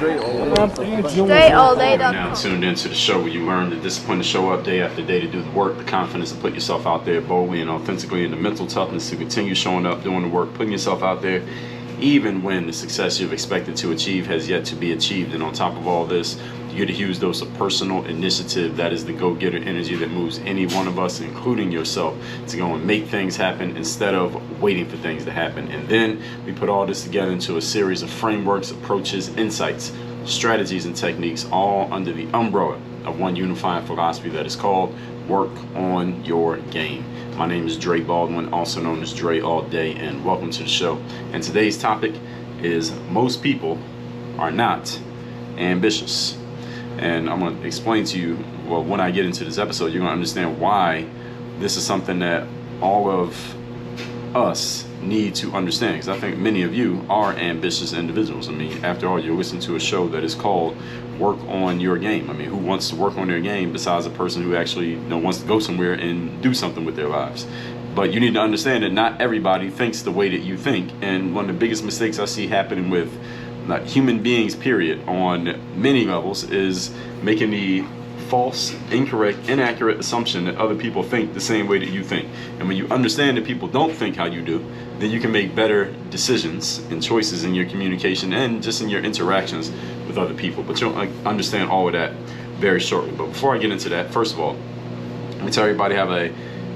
Straight all day. Now tuned into the show where you learn the discipline to show up day after day to do the work, the confidence to put yourself out there boldly and authentically, and the mental toughness to continue showing up, doing the work, putting yourself out there, even when the success you've expected to achieve has yet to be achieved. And on top of all this, you get a huge dose of personal initiative. That is the go-getter energy that moves any one of us, including yourself, to go and make things happen instead of waiting for things to happen. And then we put all this together into a series of frameworks, approaches, insights, strategies, and techniques, all under the umbrella of one unifying philosophy that is called Work on Your Game. My name is Dre Baldwin, also known as Dre All Day, and welcome to the show. And today's topic is most people are not ambitious. And I'm going to explain to you, well, when I get into this episode, you're going to understand why this is something that all of us need to understand, because I think many of you are ambitious individuals. I mean, after all, you're listening to a show that is called Work on Your Game. I mean, who wants to work on their game besides a person who actually wants to go somewhere and do something with their lives? But you need to understand that not everybody thinks the way that you think. And one of the biggest mistakes I see happening with human beings, period, on many levels, is making the false, incorrect, inaccurate assumption that other people think the same way that you think. And when you understand that people don't think how you do, then you can make better decisions and choices in your communication and just in your interactions with other people. But you'll understand all of that very shortly. But before I get into that, first of all, let me tell everybody I have a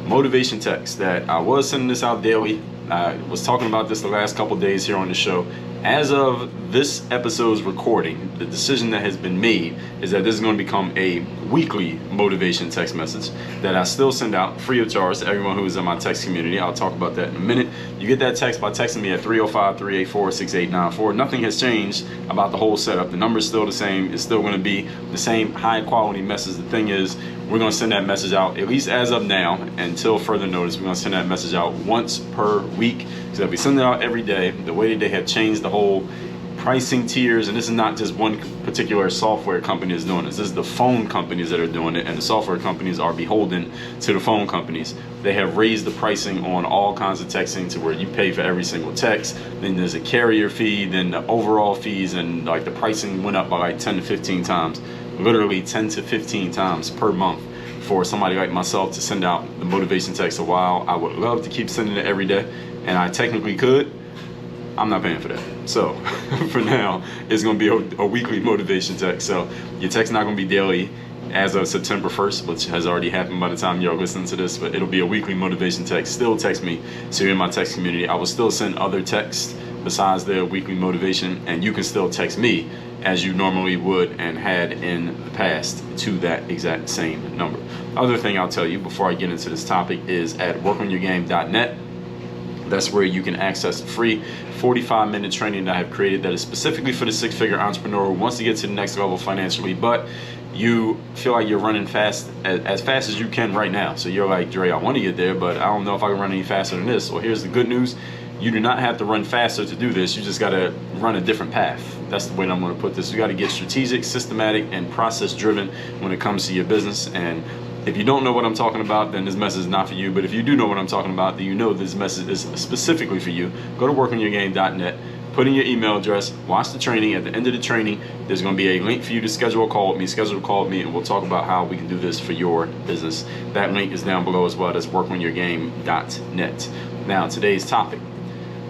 motivation text that I was sending this out daily. I was talking about this the last couple days here on the show. As of this episode's recording, the decision that has been made is that this is going to become a weekly motivation text message that I still send out free of charge to everyone who is in my text community. I'll talk about that in a minute. You get that text by texting me at 305-384-6894. Nothing has changed about the whole setup. The number is still the same. It's still going to be the same high quality message. The thing is, we're going to send that message out, at least as of now, until further notice. We're going to send that message out once per week. So if we send it out every day, the way that they have changed the whole pricing tiers, and this is not just one particular software company that's doing this. This is the phone companies that are doing it, and the software companies are beholden to the phone companies. They have raised the pricing on all kinds of texting to where you pay for every single text. Then there's a carrier fee, then the overall fees, and like the pricing went up by like 10 to 15 times. Literally 10 to 15 times per month for somebody like myself to send out the motivation text. A while I would love to keep sending it every day, and I technically could. I'm not paying for that. So for now, it's going to be a weekly motivation text. So your text not going to be daily as of September 1st, which has already happened by the time you're listening to this, but it'll be a weekly motivation text. Still text me. So you're in my text community. I will still send other texts besides the weekly motivation, and you can still text me as you normally would and had in the past to that exact same number. Other thing I'll tell you before I get into this topic is at workonyourgame.net. That's where you can access the free 45-minute training that I have created that is specifically for the six-figure entrepreneur who wants to get to the next level financially, but you feel like you're running fast as fast as you can right now. So you're like, Dre, I want to get there, but I don't know if I can run any faster than this. Well, here's the good news. You do not have to run faster to do this. You just got to run a different path. That's the way I'm going to put this. You got to get strategic, systematic, and process-driven when it comes to your business. And if you don't know what I'm talking about, then this message is not for you. But if you do know what I'm talking about, then you know this message is specifically for you. Go to workonyourgame.net, put in your email address, watch the training. At the end of the training, there's going to be a link for you to schedule a call with me. Schedule a call with me, and we'll talk about how we can do this for your business. That link is down below as well. That's workonyourgame.net. Now, today's topic.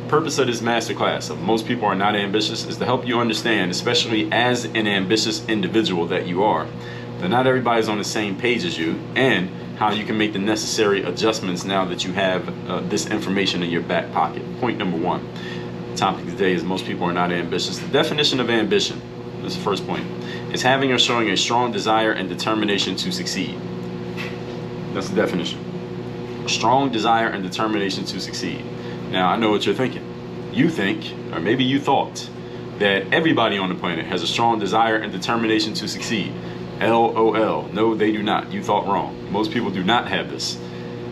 Purpose of this masterclass of most people are not ambitious is to help you understand, especially as an ambitious individual that you are, that not everybody's on the same page as you, and how you can make the necessary adjustments now that you have this information in your back pocket. Point number one. The topic today is most people are not ambitious. The definition of ambition, this is the first point, is having or showing a strong desire and determination to succeed. That's the definition. A strong desire and determination to succeed. Now, I know what you're thinking. You think, or maybe you thought, that everybody on the planet has a strong desire and determination to succeed. LOL. No, they do not. You thought wrong. Most people do not have this.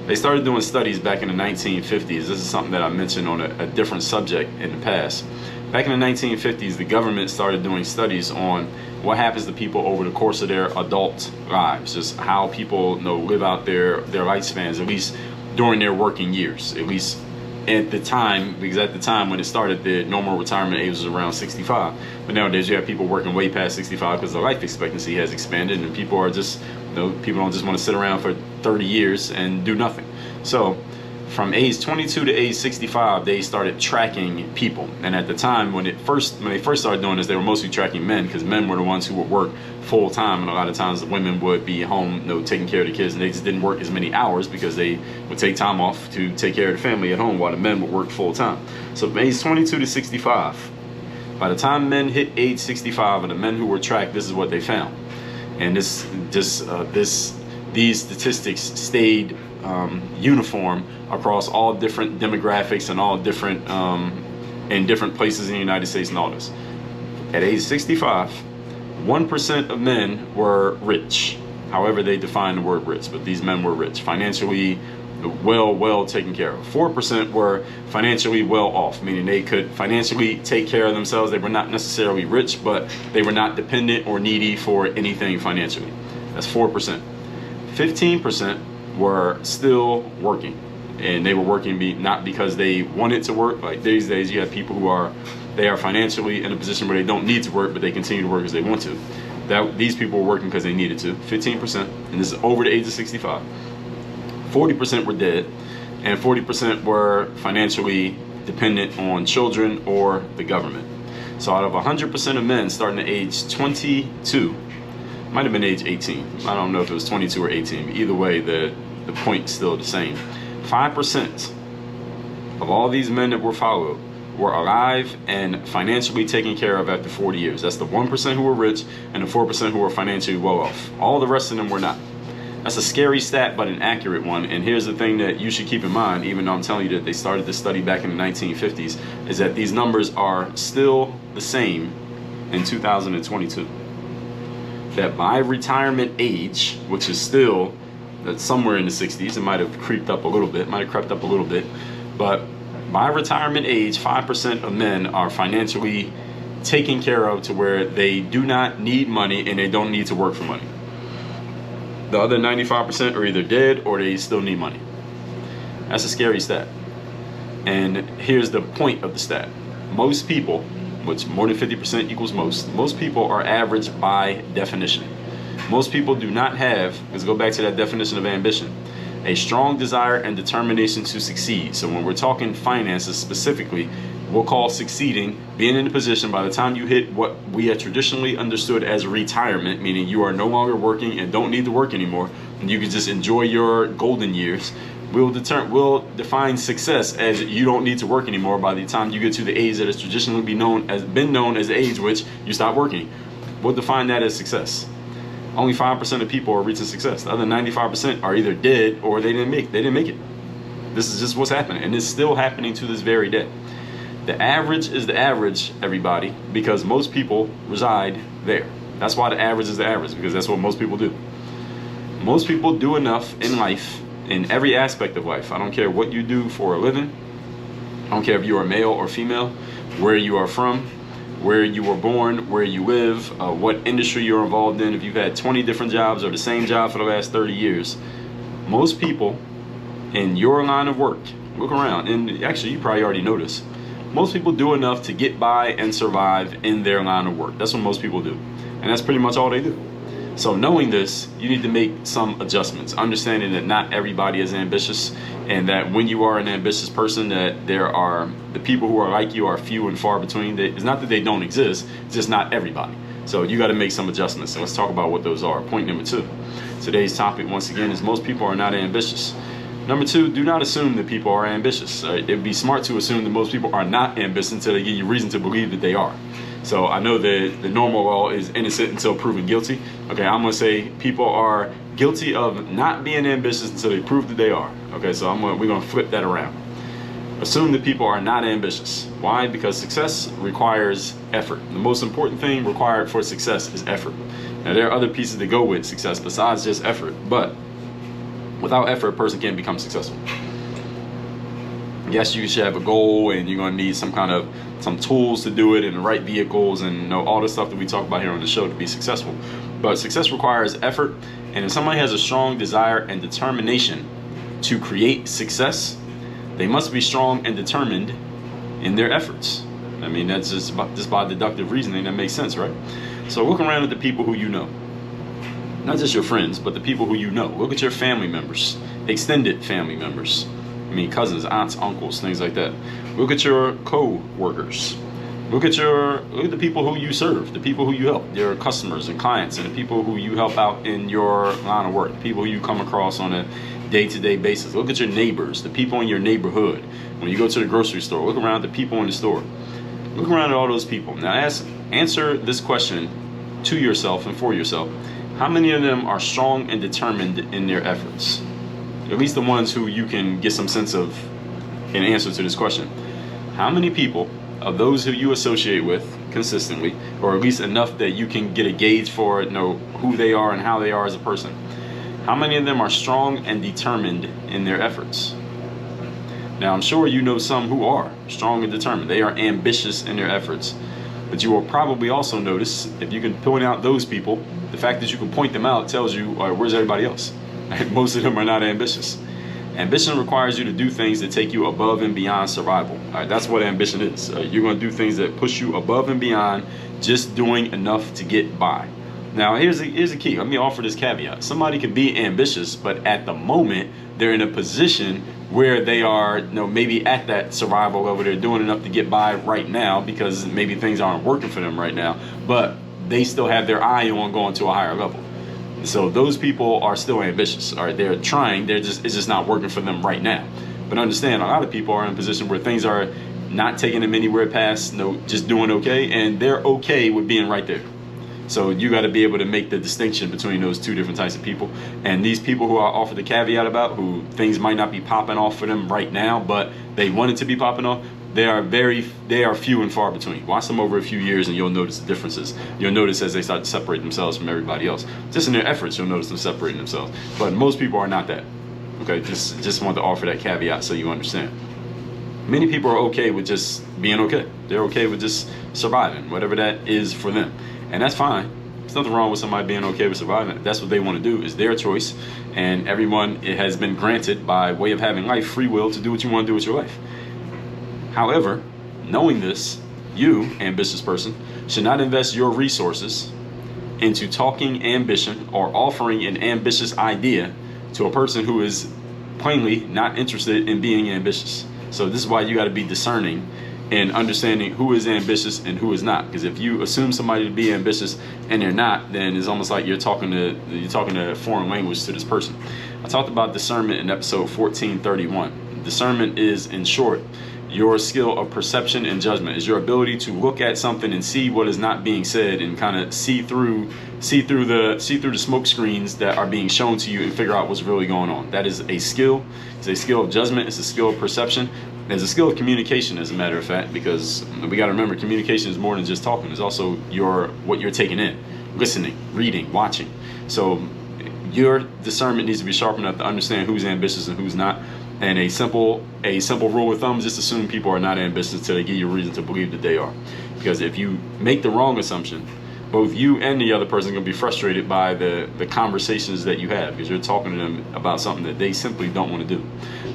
They started doing studies back in the 1950s. This is something that I mentioned on a different subject in the past. Back in the 1950s, the government started doing studies on what happens to people over the course of their adult lives, just how people live out their lifespans, at least during their working years, at least at the time, because at the time when it started, the normal retirement age was around 65. But nowadays you have people working way past 65 because the life expectancy has expanded, and people are just, people don't just want to sit around for 30 years and do nothing. So from age 22 to age 65, they started tracking people. And at the time when they first started doing this, they were mostly tracking men, because men were the ones who would work full time, and a lot of times the women would be home, taking care of the kids, and they just didn't work as many hours because they would take time off to take care of the family at home while the men would work full time. So from age 22 to 65, by the time men hit age 65, and the men who were tracked, this is what they found. And these statistics stayed uniform across all different demographics and all different in different places in the United States and all this. At age 65, 1% of men were rich. However they define the word rich, but these men were rich, financially well taken care of. 4% were financially well off, meaning they could financially take care of themselves. They were not necessarily rich, but they were not dependent or needy for anything financially. That's 4%. 15% were still working, and they were working not because they wanted to work. Like these days you have people who are financially in a position where they don't need to work, but they continue to work because they want to. These people were working because they needed to. 15%, and this is over the age of 65. 40% were dead, and 40% were financially dependent on children or the government. So out of 100% of men starting at age 22, might have been age 18. I don't know if it was 22 or 18. But either way, the point's still the same. 5% of all these men that were followed were alive and financially taken care of after 40 years. That's the 1% who were rich and the 4% who were financially well off. All the rest of them were not. That's a scary stat, but an accurate one. And here's the thing that you should keep in mind, even though I'm telling you that they started this study back in the 1950s, is that these numbers are still the same in 2022. That by retirement age, which is still somewhere in the 60s, it might have crept up a little bit, but by retirement age, 5% of men are financially taken care of to where they do not need money and they don't need to work for money. The other 95% are either dead or they still need money. That's a scary stat. And here's the point of the stat. Most people, which more than 50% equals most people are average by definition. Most people do not have, let's go back to that definition of ambition, a strong desire and determination to succeed. So when we're talking finances specifically, we'll call succeeding being in a position by the time you hit what we have traditionally understood as retirement, meaning you are no longer working and don't need to work anymore, and you can just enjoy your golden years. We'll define success as you don't need to work anymore by the time you get to the age that has traditionally been known as the age which you stop working. We'll define that as success. Only 5% of people are reaching success. The other 95% are either dead or they didn't make it. This is just what's happening, and it's still happening to this very day. The average is the average, everybody, because most people reside there. That's why the average is the average, because that's what most people do. Most people do enough in life, in every aspect of life. I don't care what you do for a living. I don't care if you are male or female, where you are from, where you were born, where you live, what industry you're involved in. If you've had 20 different jobs or the same job for the last 30 years, most people in your line of work, look around, and actually you probably already noticed, most people do enough to get by and survive in their line of work. That's what most people do. And that's pretty much all they do. So knowing this, you need to make some adjustments, understanding that not everybody is ambitious, and that when you are an ambitious person, that the people who are like you are few and far between. It's not that they don't exist, it's just not everybody. So you got to make some adjustments. So let's talk about what those are. Point number 2. Today's topic, once again, is most people are not ambitious. Number 2, do not assume that people are ambitious. It'd be smart to assume that most people are not ambitious until they give you reason to believe that they are. So I know that the normal law is innocent until proven guilty. Okay, I'm gonna say people are guilty of not being ambitious until they prove that they are. Okay, so we're gonna flip that around. Assume that people are not ambitious. Why? Because success requires effort. The most important thing required for success is effort. Now there are other pieces that go with success besides just effort, but without effort, a person can't become successful. Yes, you should have a goal, and you're going to need some tools to do it, and the right vehicles, and all the stuff that we talk about here on the show to be successful. But success requires effort, and if somebody has a strong desire and determination to create success, They must be strong and determined in their efforts. I mean, that's just by deductive reasoning, that makes sense, right? So look around at the people who you know. Not just your friends, but the people who you know. Look at your family members, extended family members. I mean, cousins, aunts, uncles, things like that. Look at your co-workers. Look at the people who you serve, the people who you help, your customers and clients, and the people who you help out in your line of work, the people you come across on a day-to-day basis. Look at your neighbors, the people in your neighborhood. When you go to the grocery store, look around at the people in the store. Look around at all those people. Now answer this question to yourself and for yourself. How many of them are strong and determined in their efforts? At least the ones who you can get some sense of in answer to this question. How many people of those who you associate with consistently, or at least enough that you can get a gauge for, know who they are and how they are as a person, how many of them are strong and determined in their efforts? Now, I'm sure you know some who are strong and determined. They are ambitious in their efforts. But you will probably also notice, if you can point out those people, the fact that you can point them out tells you, where's everybody else? Most of them are not ambitious. Ambition requires you to do things that take you above and beyond survival. All right, that's what ambition is. You're going to do things that push you above and beyond just doing enough to get by. Now, here's the key. Let me offer this caveat. Somebody can be ambitious, but at the moment, they're in a position where they are, maybe at that survival level. They're doing enough to get by right now because maybe things aren't working for them right now, but they still have their eye on going to a higher level. So those people are still ambitious. All right, they're trying. It's just not working for them right now. But understand, a lot of people are in a position where things are not taking them anywhere past, just doing okay, and they're okay with being right there. So you got to be able to make the distinction between those two different types of people. And these people who I offer the caveat about, who things might not be popping off for them right now, but they want it to be popping off, they are few and far between. Watch them over a few years and you'll notice the differences. You'll notice as they start to separate themselves from everybody else. Just in their efforts, you'll notice them separating themselves. But most people are not that. Okay, just want to offer that caveat so you understand. Many people are okay with just being okay. They're okay with just surviving, whatever that is for them. And that's fine. There's nothing wrong with somebody being okay with surviving. If that's what they want to do. It's their choice. And everyone, it has been granted by way of having life, free will to do what you want to do with your life. However, knowing this, you, ambitious person, should not invest your resources into talking ambition or offering an ambitious idea to a person who is plainly not interested in being ambitious. So this is why you got to be discerning and understanding who is ambitious and who is not. Because if you assume somebody to be ambitious and they're not, then it's almost like you're talking a foreign language to this person. I talked about discernment in episode 1431. Discernment is, in short, your skill of perception and judgment. Is your ability to look at something and see what is not being said and kind of see through the smoke screens that are being shown to you and figure out what's really going on. That is a skill. It's a skill of judgment. It's a skill of perception. It's a skill of communication, as a matter of fact, because we got to remember, communication is more than just talking. It's also what you're taking in, listening, reading, watching. So your discernment needs to be sharp enough to understand who's ambitious and who's not. And a simple rule of thumb is just assume people are not ambitious until they give you a reason to believe that they are. Because if you make the wrong assumption, both you and the other person are going to be frustrated by the conversations that you have, because you're talking to them about something that they simply don't want to do.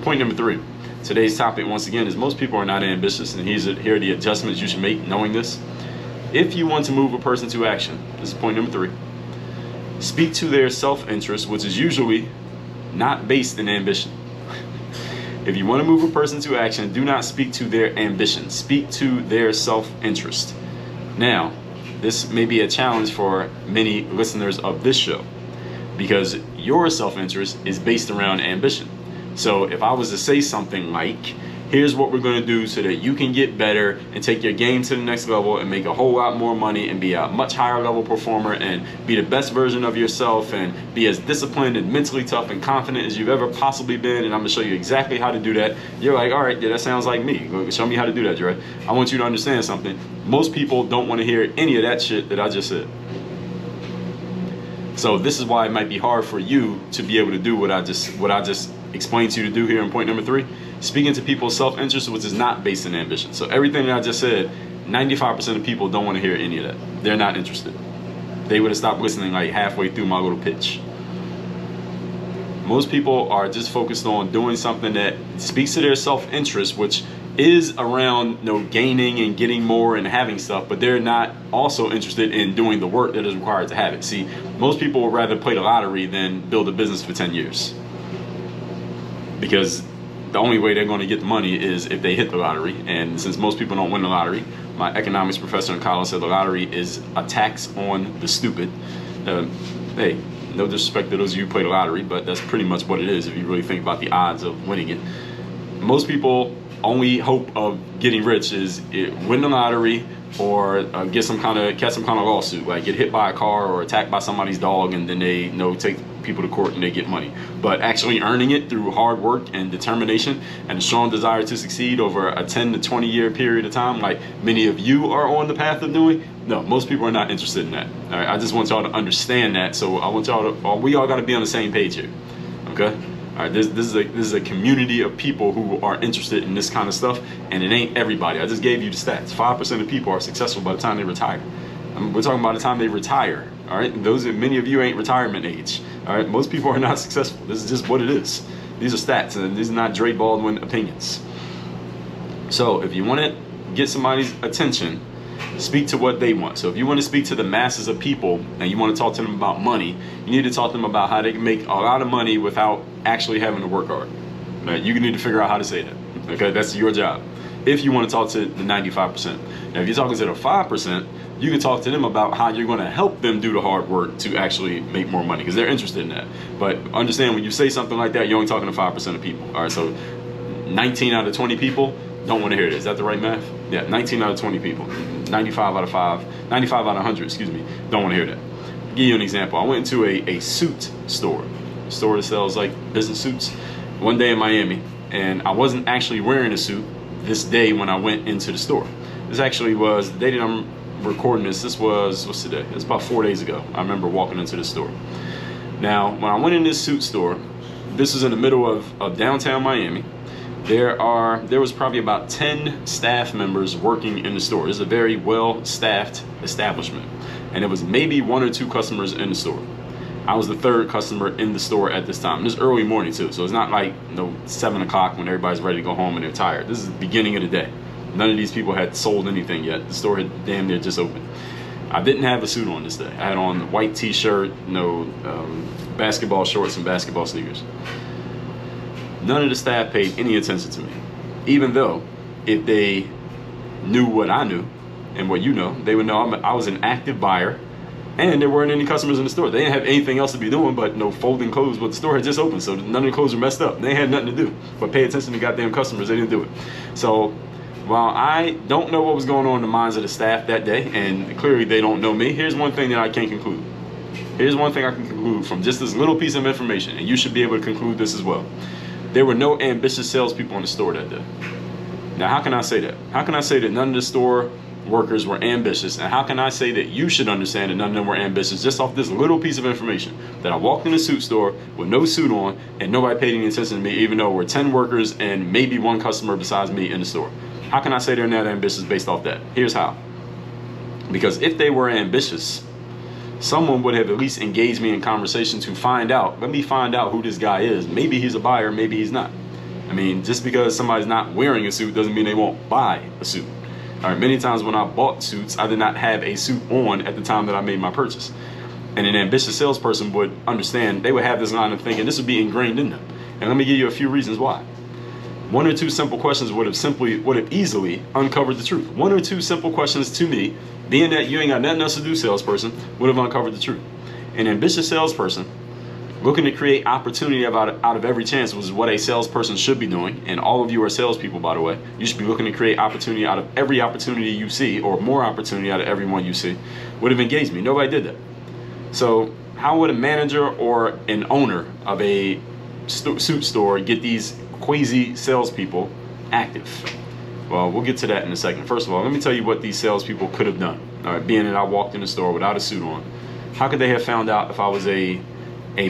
Point number 3. Today's topic, once again, is most people are not ambitious, and here are the adjustments you should make knowing this. If you want to move a person to action, this is point number 3, speak to their self-interest, which is usually not based in ambition. If you want to move a person to action, do not speak to their ambition. Speak to their self-interest. Now, this may be a challenge for many listeners of this show, because your self-interest is based around ambition. So if I was to say something like, here's what we're going to do so that you can get better and take your game to the next level and make a whole lot more money and be a much higher level performer and be the best version of yourself and be as disciplined and mentally tough and confident as you've ever possibly been, and I'm going to show you exactly how to do that. You're like, all right, yeah, that sounds like me. Show me how to do that, Dre. I want you to understand something. Most people don't want to hear any of that shit that I just said. So this is why it might be hard for you to be able to do what I just explained to you to do here in point number 3. Speaking to people's self-interest, which is not based in ambition. So everything that I just said, 95% of people don't want to hear any of that. They're not interested. They would have stopped listening like halfway through my little pitch. Most people are just focused on doing something that speaks to their self-interest, which is around, gaining and getting more and having stuff, but they're not also interested in doing the work that is required to have it. See, most people would rather play the lottery than build a business for 10 years. Because the only way they're going to get the money is if they hit the lottery. And since most people don't win the lottery, my economics professor in college said the lottery is a tax on the stupid. Hey, no disrespect to those of you who play the lottery, but that's pretty much what it is if you really think about the odds of winning it. Most people only hope of getting rich is win the lottery or catch some kind of lawsuit, like get hit by a car or attacked by somebody's dog, and then they take people to court and they get money. But actually earning it through hard work and determination and a strong desire to succeed over a 10 to 20 year period of time, like many of you are on the path of doing, no, most people are not interested in that. All right, I just want y'all to understand that. So I want y'all to, we all got to be on the same page here. Okay. All right, this is a community of people who are interested in this kind of stuff, and it ain't everybody. I just gave you the stats. 5% of people are successful by the time they retire. We're talking about the time they retire. All right, many of you ain't retirement age. All right, most people are not successful. This is just what it is. These are stats, and these are not Dre Baldwin opinions. So if you want to get somebody's attention, speak to what they want. So if you want to speak to the masses of people and you want to talk to them about money, you need to talk to them about how they can make a lot of money without actually having to work hard. Right? You need to figure out how to say that. Okay, that's your job. If you want to talk to the 95%. Now, if you're talking to the 5%, you can talk to them about how you're going to help them do the hard work to actually make more money, because they're interested in that. But understand, when you say something like that, you're only talking to 5% of people. All right, so 19 out of 20 people don't want to hear it. Is that the right math? Yeah, 19 out of 20 people. 95 out of 100, excuse me, don't want to hear that. I'll give you an example. I went into a suit store that sells like business suits, one day in Miami, and I wasn't actually wearing a suit this day when I went into the store. This actually was the day that I'm recording this. This was, what's today? It's about 4 days ago. I remember walking into the store. Now, when I went in this suit store, this is in the middle of downtown Miami. There was probably about 10 staff members working in the store. This is a very well-staffed establishment. And there was maybe 1 or 2 customers in the store. I was the 3rd customer in the store at this time. This is early morning too, so it's not like 7 o'clock when everybody's ready to go home and they're tired. This is the beginning of the day. None of these people had sold anything yet. The store had damn near just opened. I didn't have a suit on this day. I had on a white t-shirt, basketball shorts and basketball sneakers. None of the staff paid any attention to me, even though if they knew what I knew and what you know, they would know I was an active buyer, and there weren't any customers in the store. They didn't have anything else to be doing but folding clothes, but the store had just opened, so none of the clothes were messed up. They had nothing to do but pay attention to goddamn customers. They didn't do it. So while I don't know what was going on in the minds of the staff that day, and clearly they don't know me, here's one thing that I can conclude. Here's one thing I can conclude from just this little piece of information, and you should be able to conclude this as well. There were no ambitious salespeople in the store that day. Now, how can I say that? How can I say that none of the store workers were ambitious? And how can I say that you should understand that none of them were ambitious just off this little piece of information? That I walked in a suit store with no suit on and nobody paid any attention to me, even though we're 10 workers and maybe 1 customer besides me in the store. How can I say they're not ambitious based off that? Here's how. Because if they were ambitious, someone would have at least engaged me in conversation to find out. Let me find out who this guy is. Maybe he's a buyer, maybe he's not. I mean, just because somebody's not wearing a suit doesn't mean they won't buy a suit. All right, many times when I bought suits, I did not have a suit on at the time that I made my purchase. And an ambitious salesperson would understand, they would have this line of thinking, this would be ingrained in them. And let me give you a few reasons why. 1 or 2 simple questions would have easily uncovered the truth. 1 or 2 simple questions to me, being that you ain't got nothing else to do, salesperson, would have uncovered the truth. An ambitious salesperson looking to create opportunity out of every chance, was what a salesperson should be doing. And all of you are salespeople, by the way. You should be looking to create opportunity out of every opportunity you see, or more opportunity out of every one you see. Would have engaged me. Nobody did that. So how would a manager or an owner of a suit store get these quasi salespeople active? Well, we'll get to that in a second. First of all, let me tell you what these salespeople could have done. All right, being that I walked in the store without a suit on, how could they have found out if I was a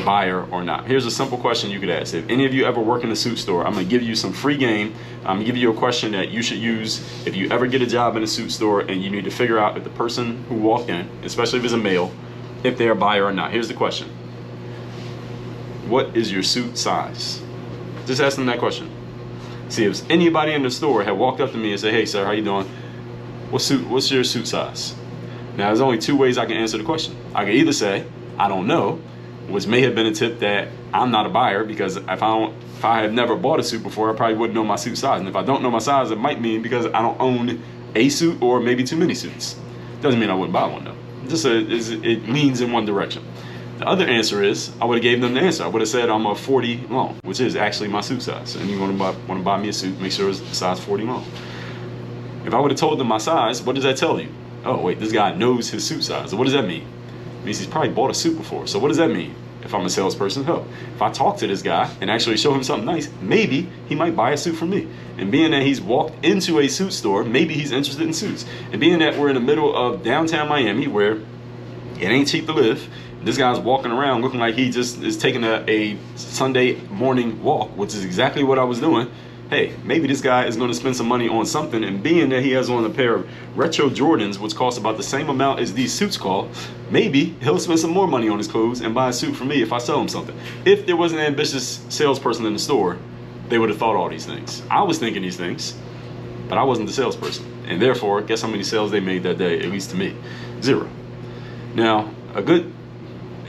buyer or not? Here's a simple question you could ask. If any of you ever work in a suit store, I'm going to give you some free game. I'm going to give you a question that you should use if you ever get a job in a suit store and you need to figure out if the person who walked in, especially if it's a male, if they're a buyer or not. Here's the question. what is your suit size? Just ask them that question. See, if anybody in the store had walked up to me and said, hey sir, how you doing? What's your suit size? Now there's only two ways I can answer the question. I can either say, I don't know, which may have been a tip that I'm not a buyer, because if I had never bought a suit before, I probably wouldn't know my suit size. And if I don't know my size, it might mean because I don't own a suit or maybe too many suits. Doesn't mean I wouldn't buy one though. It leans in one direction. The other answer is, I would have gave them the answer. I would have said I'm a 40 long, which is actually my suit size. And you want to buy me a suit, make sure it's size 40 long. If I would have told them my size, what does that tell you? Oh wait, this guy knows his suit size. So what does that mean? It means he's probably bought a suit before. So what does that mean? If I'm a salesperson, if I talk to this guy and actually show him something nice, maybe he might buy a suit from me. And being that he's walked into a suit store, maybe he's interested in suits. And being that we're in the middle of downtown Miami, where it ain't cheap to live, this guy's walking around looking like he just is taking a Sunday morning walk, which is exactly what I was doing. Hey, maybe this guy is going to spend some money on something, and being that he has on a pair of retro Jordans, which cost about the same amount as these suits cost, maybe he'll spend some more money on his clothes and buy a suit for me if I sell him something. If there was an ambitious salesperson in the store, they would have thought all these things. I was thinking these things, but I wasn't the salesperson. And therefore, guess how many sales they made that day, at least to me? 0. Now,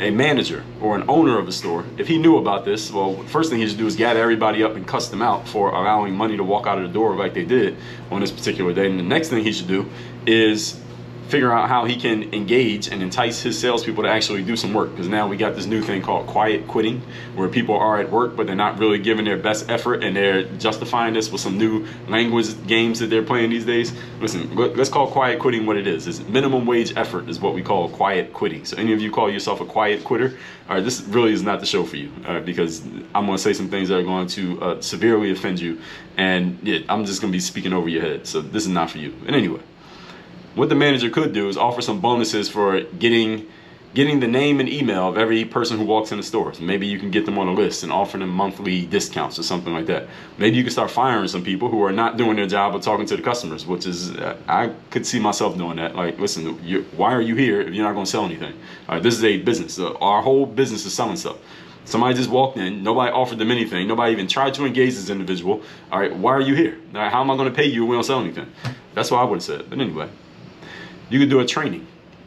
a manager or an owner of a store, if he knew about this, well, first thing he should do is gather everybody up and cuss them out for allowing money to walk out of the door like they did on this particular day. And the next thing he should do is figure out how he can engage and entice his salespeople to actually do some work. Because now we got this new thing called quiet quitting, where people are at work, but they're not really giving their best effort, and they're justifying this with some new language games that they're playing these days. Listen, let's call quiet quitting what it is. It's minimum wage effort is what we call quiet quitting. So any of you call yourself a quiet quitter, all right, this really is not the show for you, all right, because I'm going to say some things that are going to severely offend you, and yeah, I'm just going to be speaking over your head. So this is not for you. But anyway, what the manager could do is offer some bonuses for getting the name and email of every person who walks in the store. So maybe you can get them on a list and offer them monthly discounts or something like that. Maybe you can start firing some people who are not doing their job of talking to the customers, which is, I could see myself doing that. Like, listen, why are you here if you're not going to sell anything? All right, this is a business. Our whole business is selling stuff. Somebody just walked in, nobody offered them anything, nobody even tried to engage this individual. All right, why are you here? All right, how am I going to pay you if we don't sell anything? That's what I would have said. But anyway, you could do a training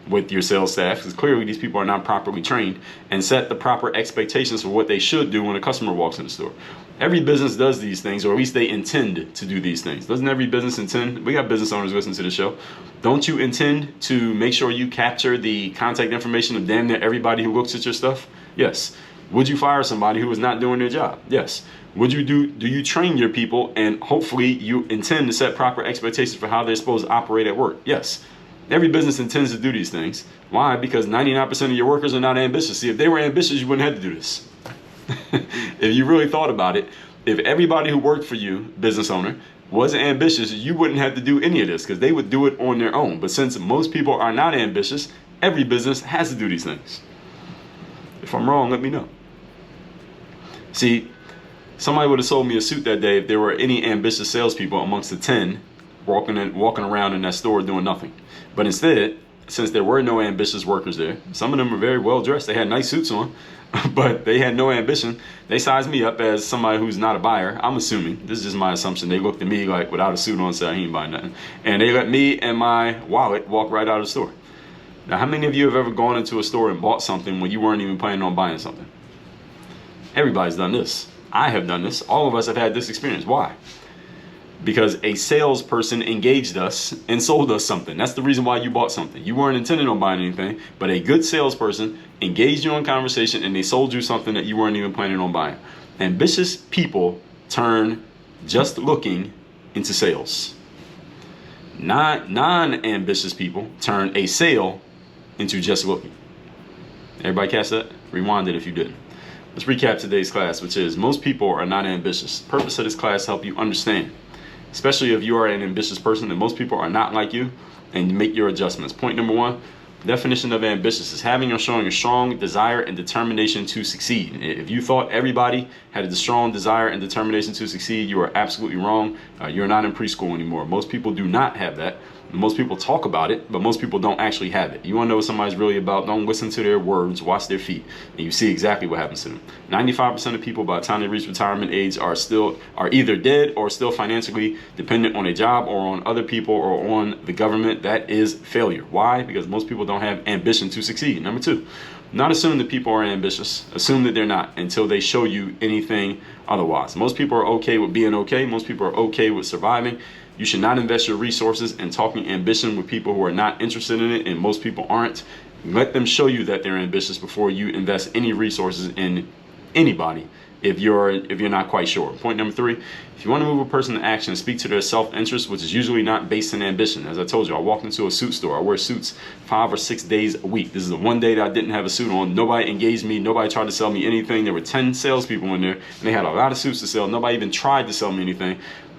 with your sales staff, because clearly these people are not properly trained, and set the proper expectations for what they should do when a customer walks in the store. Every business does these things, or at least they intend to do these things. Doesn't every business intend? We got business owners listening to the show. Don't you intend to make sure you capture the contact information of damn near everybody who looks at your stuff? Yes. Would you fire somebody who is not doing their job? Yes. Do you train your people, and hopefully you intend to set proper expectations for how they're supposed to operate at work? Yes. Every business intends to do these things. Why? Because 99% of your workers are not ambitious. See, if they were ambitious, you wouldn't have to do this. If you really thought about it, if everybody who worked for you, business owner, wasn't ambitious, you wouldn't have to do any of this, because they would do it on their own. But since most people are not ambitious, every business has to do these things. If I'm wrong, let me know. See, somebody would have sold me a suit that day if there were any ambitious salespeople amongst the 10 walking around in that store doing nothing. But instead, since there were no ambitious workers there, some of them were very well dressed. They had nice suits on, but they had no ambition. They sized me up as somebody who's not a buyer. I'm assuming, this is just my assumption. They looked at me like without a suit on, said I ain't buying nothing. And they let me and my wallet walk right out of the store. Now, how many of you have ever gone into a store and bought something when you weren't even planning on buying something? Everybody's done this. I have done this. All of us have had this experience. Why? Because a salesperson engaged us and sold us something. That's the reason why you bought something. You weren't intending on buying anything, but a good salesperson engaged you in conversation and they sold you something that you weren't even planning on buying. Ambitious people turn just looking into sales. Non-ambitious people turn a sale into just looking. Everybody catch that? Rewind it if you didn't. Let's recap today's class, which is most people are not ambitious. The purpose of this class is to help you understand, especially if you are an ambitious person, that most people are not like you, and make your adjustments. Point number 1, definition of ambitious is having or showing a strong desire and determination to succeed. If you thought everybody had a strong desire and determination to succeed, you are absolutely wrong. You're not in preschool anymore. Most people do not have that. Most people talk about it, but most people don't actually have it. You want to know what somebody's really about? Don't listen to their words, watch their feet, and you see exactly what happens to them. 95% of people by the time they reach retirement age are either dead or still financially dependent on a job or on other people or on the government. That is failure. Why? Because most people don't have ambition to succeed. Number two, not assume that people are ambitious. Assume that they're not until they show you anything otherwise. Most people are okay with being okay. Most people are okay with surviving. You should not invest your resources in talking ambition with people who are not interested in it, and most people aren't. Let them show you that they're ambitious before you invest any resources in anybody if you're not quite sure. Point number three, if you want to move a person to action, speak to their self-interest, which is usually not based in ambition. As I told you, I walked into a suit store. I wear suits 5 or 6 days a week. This is the one day that I didn't have a suit on. Nobody engaged me. Nobody tried to sell me anything. There were 10 salespeople in there, and they had a lot of suits to sell. Nobody even tried to sell me anything.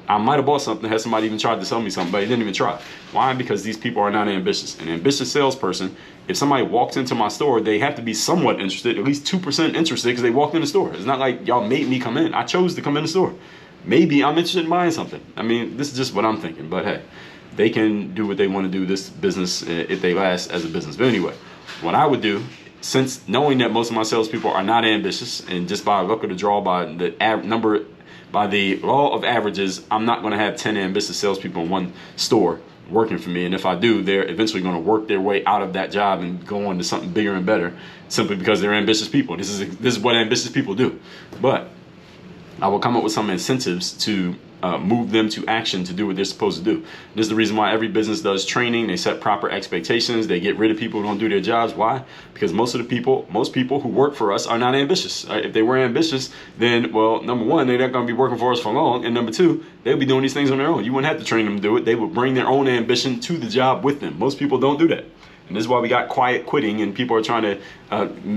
I might have bought something, had somebody even tried to sell me something, but they didn't even try. Why? Because these people are not ambitious. An ambitious salesperson, if somebody walks into my store, they have to be somewhat interested, at least 2% interested, because they walked in the store. It's not like y'all made me come in. I chose to come in the store. Maybe I'm interested in buying something. I mean, this is just what I'm thinking, but hey, they can do what they want to do this business if they last as a business. But anyway, what I would do, since knowing that most of my salespeople are not ambitious, and just by luck of the draw, by the law of averages, I'm not going to have 10 ambitious salespeople in one store working for me. And if I do, they're eventually going to work their way out of that job and go on to something bigger and better simply because they're ambitious people. This is what ambitious people do. But I will come up with some incentives to move them to action to do what they're supposed to do. This is the reason why every business does training. They set proper expectations. They get rid of people who don't do their jobs. Why? Because most people who work for us are not ambitious. If they were ambitious, then, well, number one, they're not going to be working for us for long. And number two, they'll be doing these things on their own. You wouldn't have to train them to do it. They would bring their own ambition to the job with them. Most people don't do that. And this is why we got quiet quitting, and people are trying to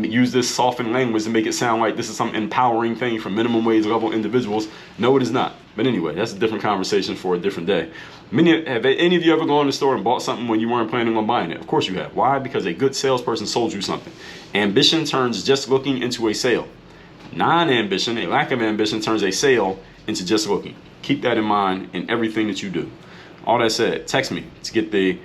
use this softened language to make it sound like this is some empowering thing for minimum wage level individuals. No, it is not. But anyway, that's a different conversation for a different day. Have any of you ever gone to the store and bought something when you weren't planning on buying it? Of course you have. Why? Because a good salesperson sold you something. Ambition turns just looking into a sale. Non-ambition, a lack of ambition, turns a sale into just looking. Keep that in mind in everything that you do. All that said, text me to get the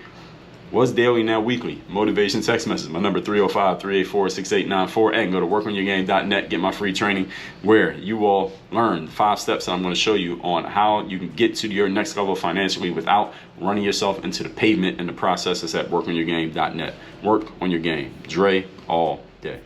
What's Daily Now Weekly motivation text message. My number 305-384-6894, and go to workonyourgame.net. Get my free training where you will learn 5 steps that I'm going to show you on how you can get to your next level financially without running yourself into the pavement in the process. It's at workonyourgame.net. Work on your game. Dre all day.